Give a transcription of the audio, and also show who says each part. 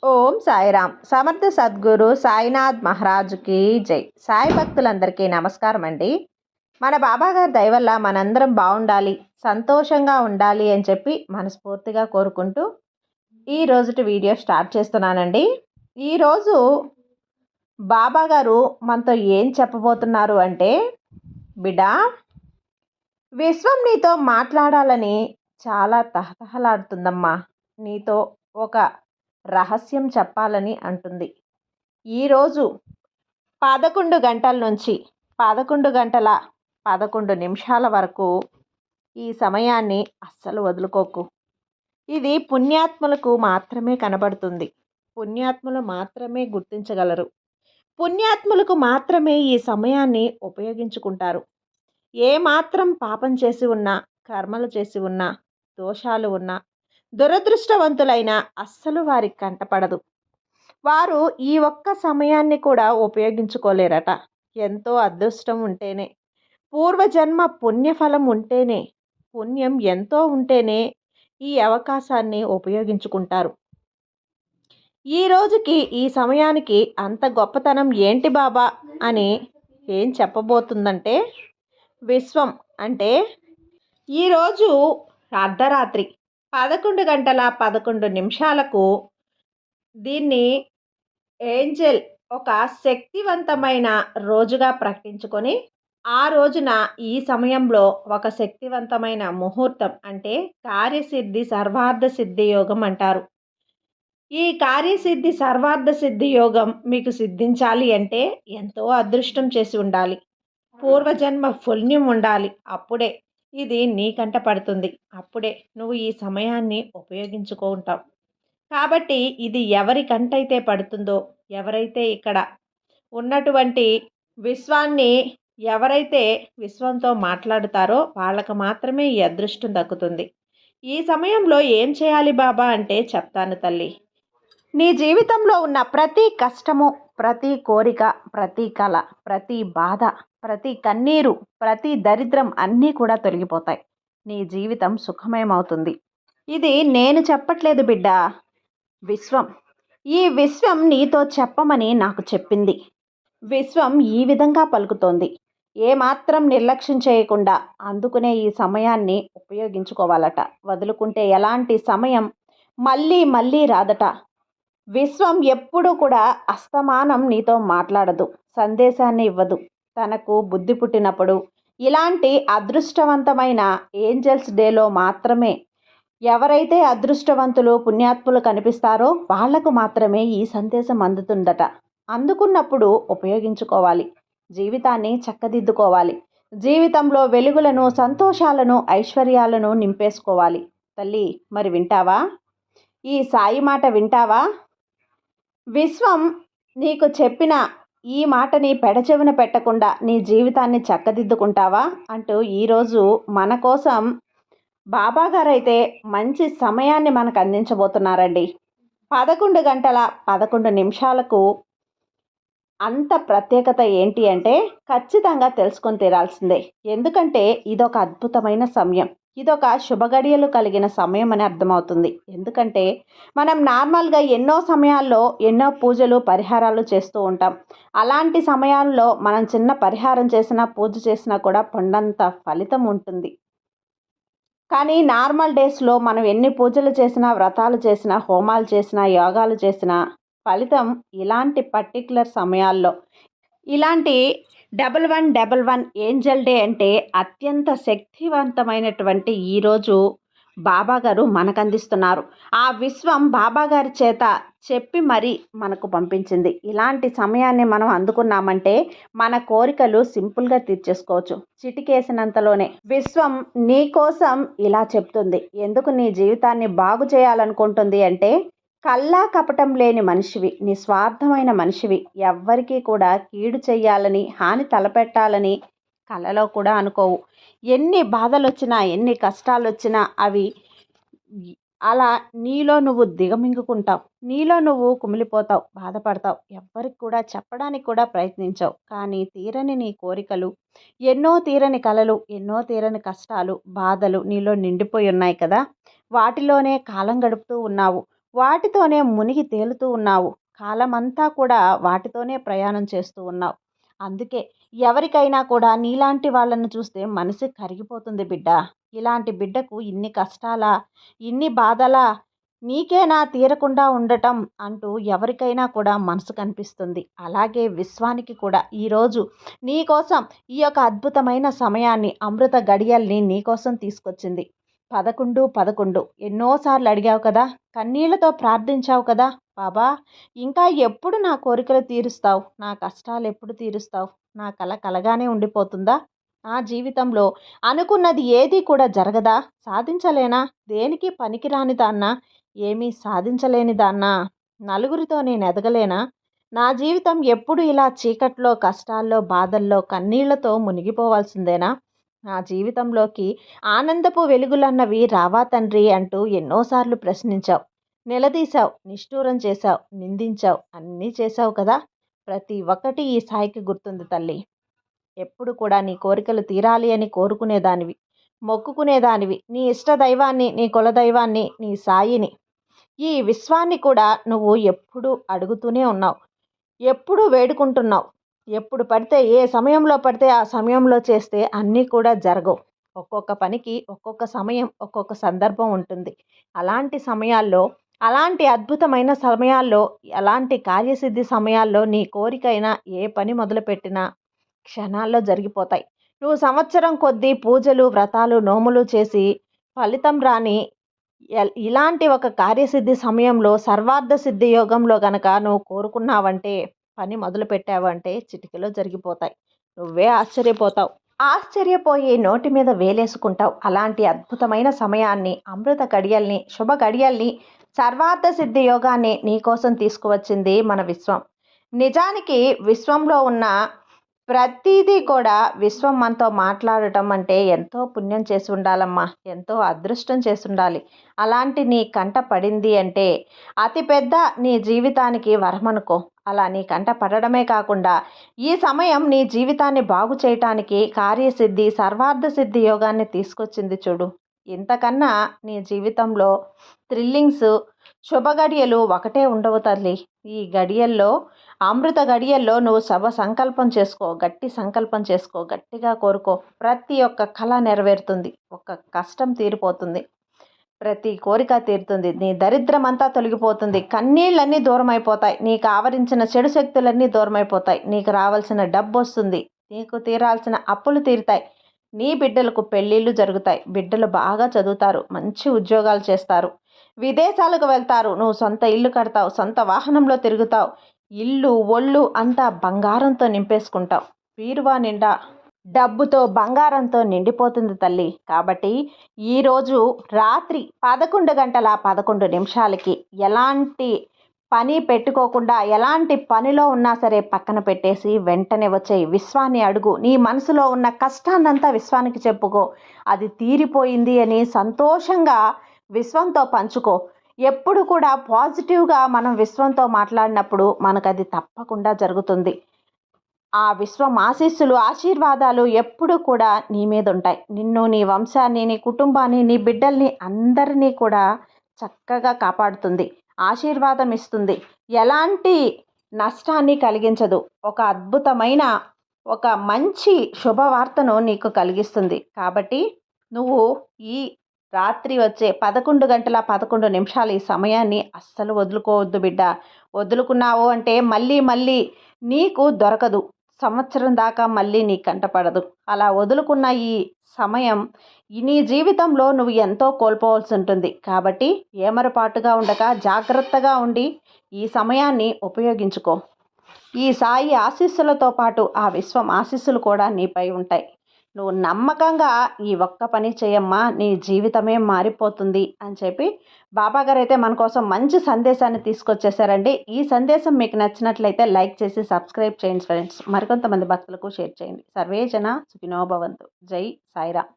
Speaker 1: ఓం సాయిరామ్. సమర్థ సద్గురు సాయినాథ్ మహారాజుకి జై. సాయి భక్తులందరికీ నమస్కారం అండి. మన బాబాగారి దయ వల్ల మనందరం బాగుండాలి, సంతోషంగా ఉండాలి అని చెప్పి మనస్ఫూర్తిగా కోరుకుంటూ ఈ రోజుటి వీడియో స్టార్ట్ చేస్తున్నానండి. ఈరోజు బాబాగారు మనతో ఏం చెప్పబోతున్నారు అంటే, బిడ్డ, విశ్వం నీతో మాట్లాడాలని చాలా తహతహలాడుతుందమ్మా. నీతో ఒక రహస్యం చెప్పాలని అంటుంది. ఈరోజు 11 గంటల నుంచి 11 గంటల 11 నిమిషాల వరకు ఈ సమయాన్ని అస్సలు వదులుకోకు. ఇది పుణ్యాత్ములకు మాత్రమే కనబడుతుంది. పుణ్యాత్ములు మాత్రమే గుర్తించగలరు. పుణ్యాత్ములకు మాత్రమే ఈ సమయాన్ని ఉపయోగించుకుంటారు. ఏమాత్రం పాపం చేసి ఉన్నా, కర్మలు చేసి ఉన్నా, దోషాలు ఉన్నా, దురదృష్టవంతులైన అస్సలు వారికి కంటపడదు. వారు ఈ ఒక్క సమయాన్ని కూడా ఉపయోగించుకోలేరట. ఎంతో అదృష్టం ఉంటేనే, పూర్వజన్మ పుణ్యఫలం ఉంటేనే, పుణ్యం ఎంతో ఉంటేనే ఈ అవకాశాన్ని ఉపయోగించుకుంటారు. ఈ రోజుకి ఈ సమయానికి అంత గొప్పతనం ఏంటి బాబా అని ఏం చెప్పబోతుందంటే, విశ్వం అంటే ఈరోజు అర్ధరాత్రి 11 గంటల 11 నిమిషాలకు దీన్ని ఏంజెల్ ఒక శక్తివంతమైన రోజుగా ప్రకటించుకొని, ఆ రోజున ఈ సమయంలో ఒక శక్తివంతమైన ముహూర్తం అంటే కార్యసిద్ధి సర్వార్థ సిద్ధి యోగం అంటారు. ఈ కార్యసిద్ధి సర్వార్థ సిద్ధి యోగం మీకు సిద్ధించాలి అంటే ఎంతో అదృష్టం చేసి ఉండాలి, పూర్వజన్మ పుణ్యం ఉండాలి. అప్పుడే ఇది నీకంట పడుతుంది. అప్పుడే నువ్వు ఈ సమయాన్ని ఉపయోగించుకుంటావు. కాబట్టి ఇది ఎవరికంటైతే పడుతుందో, ఎవరైతే ఇక్కడ ఉన్నటువంటి విశ్వాన్ని ఎవరైతే విశ్వంతో మాట్లాడుతారో వాళ్ళకు మాత్రమే ఈ అదృష్టం దక్కుతుంది. ఈ సమయంలో ఏం చేయాలి బాబా అంటే చెప్తాను తల్లి. నీ జీవితంలో ఉన్న ప్రతి కష్టము, ప్రతి కోరిక, ప్రతి కళ, ప్రతి బాధ, ప్రతి కన్నీరు, ప్రతి దరిద్రం అన్నీ కూడా తొలగిపోతాయి. నీ జీవితం సుఖమయమవుతుంది. ఇది నేను చెప్పట్లేదు బిడ్డ, విశ్వం. ఈ విశ్వం నీతో చెప్పమని నాకు చెప్పింది. విశ్వం ఈ విధంగా పలుకుతోంది. ఏమాత్రం నిర్లక్ష్యం చేయకుండా అందుకునే ఈ సమయాన్ని ఉపయోగించుకోవాలట. వదులుకుంటే ఎలాంటి సమయం మళ్ళీ మళ్ళీ రాదట. విశ్వం ఎప్పుడూ కూడా అస్తమానం నీతో మాట్లాడదు, సందేశాన్ని ఇవ్వదు. తనకు బుద్ధి పుట్టినప్పుడు ఇలాంటి అదృష్టవంతమైన ఏంజల్స్ డేలో మాత్రమే ఎవరైతే అదృష్టవంతులు పుణ్యాత్ములు కనిపిస్తారో వాళ్లకు మాత్రమే ఈ సందేశం అందుతుందట. అందుకున్నప్పుడు ఉపయోగించుకోవాలి, జీవితాన్ని చక్కదిద్దుకోవాలి, జీవితంలో వెలుగులను, సంతోషాలను, ఐశ్వర్యాలను నింపేసుకోవాలి. తల్లి, మరి వింటావా? ఈ సాయి మాట వింటావా? విశ్వం నీకు చెప్పిన ఈ మాటని పెడచెవిన పెట్టకుండా నీ జీవితాన్ని చక్కదిద్దుకుంటావా అంటూ ఈరోజు మన కోసం బాబాగారైతే మంచి సమయాన్ని మనకు అందించబోతున్నారండి. 11 గంటల 11 నిమిషాలకు అంత ప్రత్యేకత ఏంటి అంటే ఖచ్చితంగా తెలుసుకొని తీరాల్సిందే. ఎందుకంటే ఇదొక అద్భుతమైన సమయం, ఇదొక శుభగడియలు కలిగిన సమయం అని అర్థమవుతుంది. ఎందుకంటే మనం నార్మల్గా ఎన్నో సమయాల్లో ఎన్నో పూజలు పరిహారాలు చేస్తూ ఉంటాం. అలాంటి సమయాల్లో మనం చిన్న పరిహారం చేసినా, పూజ చేసినా కూడా కొండంత ఫలితం ఉంటుంది. కానీ నార్మల్ డేస్లో మనం ఎన్ని పూజలు చేసినా, వ్రతాలు చేసినా, హోమాలు చేసినా, యోగాలు చేసినా ఫలితం ఇలాంటి పర్టిక్యులర్ సమయాల్లో, ఇలాంటి 1111 ఏంజల్ డే అంటే అత్యంత శక్తివంతమైనటువంటి ఈరోజు బాబాగారు మనకు అందిస్తున్నారు. ఆ విశ్వం బాబాగారి చేత చెప్పి మరీ మనకు పంపించింది. ఇలాంటి సమయాన్ని మనం అందుకున్నామంటే మన కోరికలు సింపుల్గా తీర్చేసుకోవచ్చు, చిటికేసినంతలోనే. విశ్వం నీ కోసం ఇలా చెప్తుంది. ఎందుకు నీ జీవితాన్ని బాగు చేయాలనుకుంటుంది అంటే, కల్లా కపటం లేని మనిషివి, నిస్వార్థమైన మనిషివి, ఎవ్వరికీ కూడా కీడు చెయ్యాలని, హాని తలపెట్టాలని కలలో కూడా అనుకోవు. ఎన్ని బాధలు వచ్చినా, ఎన్ని కష్టాలు వచ్చినా అవి అలా నీలో నువ్వు దిగమింగుకుంటావు, నీలో నువ్వు కుమిలిపోతావు, బాధపడతావు. ఎవ్వరికి కూడా చెప్పడానికి కూడా ప్రయత్నించావు. కానీ తీరని నీ కోరికలు, ఎన్నో తీరని కలలు, ఎన్నో తీరని కష్టాలు, బాధలు నీలో నిండిపోయి ఉన్నాయి కదా. వాటిలోనే కాలం గడుపుతూ ఉన్నావు. వాటితోనే మునిగి తేలుతూ ఉన్నావు. కాలమంతా కూడా వాటితోనే ప్రయాణం చేస్తూ ఉన్నావు. అందుకే ఎవరికైనా కూడా నీలాంటి వాళ్ళను చూస్తే మనసు కరిగిపోతుంది బిడ్డ. ఇలాంటి బిడ్డకు ఇన్ని కష్టాలా, ఇన్ని బాధలా, నీకేనా తీరకుండా ఉండటం అంటూ ఎవరికైనా కూడా మనసు కనిపిస్తుంది. అలాగే విశ్వానికి కూడా ఈరోజు నీకోసం ఈ యొక్క అద్భుతమైన సమయాన్ని, అమృత గడియల్ని నీకోసం తీసుకొచ్చింది. 11, 11 ఎన్నోసార్లు అడిగావు కదా, కన్నీళ్లతో ప్రార్థించావు కదా, బాబా ఇంకా ఎప్పుడు నా కోరికలు తీరుస్తావు, నా కష్టాలు ఎప్పుడు తీరుస్తావు, నా కల కలగానే ఉండిపోతుందా, నా జీవితంలో అనుకున్నది ఏది కూడా జరగదా, సాధించలేనా, దేనికి పనికిరాని దాన్నా, ఏమీ సాధించలేని దాన్నా, నలుగురితో నేను ఎదగలేనా, నా జీవితం ఎప్పుడు ఇలా చీకట్లో, కష్టాల్లో, బాధల్లో, కన్నీళ్లతో మునిగిపోవాల్సిందేనా, నా జీవితంలోకి ఆనందపు వెలుగులన్నవి రావా తండ్రి అంటూ ఎన్నోసార్లు ప్రశ్నించావు, నిలదీశావు, నిష్ఠూరం చేశావు, నిందించావు, అన్నీ చేశావు కదా. ప్రతి ఒక్కటి ఈ సాయికి గుర్తుంది తల్లి. ఎప్పుడు కూడా నీ కోరికలు తీరాలి అని కోరుకునేదానివి, మొక్కుకునేదానివి, నీ ఇష్ట దైవాన్ని, నీ కులదైవాన్ని, నీ సాయిని, ఈ విశ్వాన్ని కూడా నువ్వు ఎప్పుడూ అడుగుతూనే ఉన్నావు, ఎప్పుడూ వేడుకుంటున్నావు. ఎప్పుడు పడితే, ఏ సమయంలో పడితే ఆ సమయంలో చేస్తే అన్నీ కూడా జరగవు. ఒక్కొక్క పనికి ఒక్కొక్క సమయం, ఒక్కొక్క సందర్భం ఉంటుంది. అలాంటి సమయాల్లో, అలాంటి అద్భుతమైన సమయాల్లో, అలాంటి కార్యసిద్ధి సమయాల్లో నీ కోరికైనా ఏ పని మొదలుపెట్టినా క్షణాల్లో జరిగిపోతాయి. నువ్వు సంవత్సరం కొద్దీ పూజలు, వ్రతాలు, నోములు చేసి ఫలితం రాని ఇలాంటి ఒక కార్యసిద్ధి సమయంలో, సర్వార్థ సిద్ధి యోగంలో గనక నువ్వు కోరుకున్నావంటే, పని మొదలు పెట్టావంటే చిటికెలో జరిగిపోతాయి. నువ్వే ఆశ్చర్యపోతావు. ఆశ్చర్యపోయి నోటి మీద వేలేసుకుంటావు. అలాంటి అద్భుతమైన సమయాన్ని, అమృత గడియల్ని, శుభ గడియల్ని, సర్వార్థ సిద్ధి యోగాన్ని నీకోసం తీసుకువచ్చింది మన విశ్వం. నిజానికి విశ్వంలో ఉన్న ప్రతిదీ కూడా, విశ్వం మనతో మాట్లాడటం అంటే ఎంతో పుణ్యం చేసి ఉండాలమ్మా, ఎంతో అదృష్టం చేసి ఉండాలి. అలాంటి నీ కంట పడింది అంటే అతిపెద్ద నీ జీవితానికి వరమనుకో. అలా నీ కంట పడడమే కాకుండా ఈ సమయం నీ జీవితాన్ని బాగు చేయటానికి కార్యసిద్ధి, సర్వార్థ సిద్ధి యోగాన్ని తీసుకొచ్చింది చూడు. ఇంతకన్నా నీ జీవితంలో థ్రిల్లింగ్స్, శుభ గడియలు ఒకటే ఉండవు తల్లి. ఈ గడియల్లో, అమృత గడియల్లో నువ్వు సంకల్పం చేసుకో, గట్టి సంకల్పం చేసుకో, గట్టిగా కోరుకో. ప్రతి ఒక్క కళ నెరవేరుతుంది, ఒక్క కష్టం తీరిపోతుంది, ప్రతి కోరిక తీరుతుంది, నీ దరిద్రం అంతా తొలగిపోతుంది, కన్నీళ్ళన్నీ దూరం అయిపోతాయి, నీకు ఆవరించిన చెడు శక్తులన్నీ దూరం అయిపోతాయి, నీకు రావాల్సిన డబ్బు వస్తుంది, నీకు తీరాల్సిన అప్పులు తీరుతాయి, నీ బిడ్డలకు పెళ్ళిళ్ళు జరుగుతాయి, బిడ్డలు బాగా చదువుతారు, మంచి ఉద్యోగాలు చేస్తారు, విదేశాలకు వెళ్తారు, నువ్వు సొంత ఇల్లు కడతావు, సొంత వాహనంలో తిరుగుతావు, ఇల్లు ఒళ్ళు అంతా బంగారంతో నింపేసుకుంటావు, బీరువా నిండా డబ్బుతో, బంగారంతో నిండిపోతుంది తల్లి. కాబట్టి ఈరోజు రాత్రి 11 గంటల 11 నిమిషాలకి ఎలాంటి పని పెట్టుకోకుండా, ఎలాంటి పనిలో ఉన్నా సరే పక్కన పెట్టేసి వెంటనే వచ్చేయి. విశ్వాన్ని అడుగు. నీ మనసులో ఉన్న కష్టాన్నంతా విశ్వానికి చెప్పుకో. అది తీరిపోయింది అని సంతోషంగా విశ్వంతో పంచుకో. ఎప్పుడు కూడా పాజిటివ్గా మనం విశ్వంతో మాట్లాడినప్పుడు మనకు అది తప్పకుండా జరుగుతుంది. ఆ విశ్వం ఆశీస్సులు, ఆశీర్వాదాలు ఎప్పుడు కూడా నీ మీద ఉంటాయి. నిన్ను, నీ వంశాన్ని, నీ కుటుంబాన్ని, నీ బిడ్డల్ని అందరినీ కూడా చక్కగా కాపాడుతుంది, ఆశీర్వాదం ఇస్తుంది, ఎలాంటి నష్టాన్ని కలిగించదు. ఒక అద్భుతమైన, ఒక మంచి శుభవార్తను నీకు కలిగిస్తుంది. కాబట్టి నువ్వు ఈ రాత్రి వచ్చే 11 గంటల 11 నిమిషాలు ఈ సమయాన్ని అస్సలు వదులుకోవద్దు బిడ్డ. వదులుకున్నావు అంటే మళ్ళీ మళ్ళీ నీకు దొరకదు. సంవత్సరం దాకా మళ్ళీ నీ కంటపడదు. అలా వదులుకున్న ఈ సమయం నీ జీవితంలో నువ్వు ఎంతో కోల్పోవాల్సి ఉంటుంది. కాబట్టి ఏమరపాటుగా ఉండక జాగ్రత్తగా ఉండి ఈ సమయాన్ని ఉపయోగించుకో. ఈ సాయి ఆశీస్సులతో పాటు ఆ విశ్వం ఆశీస్సులు కూడా నీపై ఉంటాయి. నువ్వు నమ్మకంగా ఈ ఒక్క పని చేయమ్మా, నీ జీవితమే మారిపోతుంది అని చెప్పి బాబాగారు అయితే మన కోసం మంచి సందేశాన్ని తీసుకొచ్చేసారండి. ఈ సందేశం మీకు నచ్చినట్లయితే లైక్ చేసి సబ్స్క్రైబ్ చేయండి ఫ్రెండ్స్. మరికొంతమంది భక్తులకు షేర్ చేయండి. సర్వే జన సుఖినో భవంతు. జై సాయిరామ్.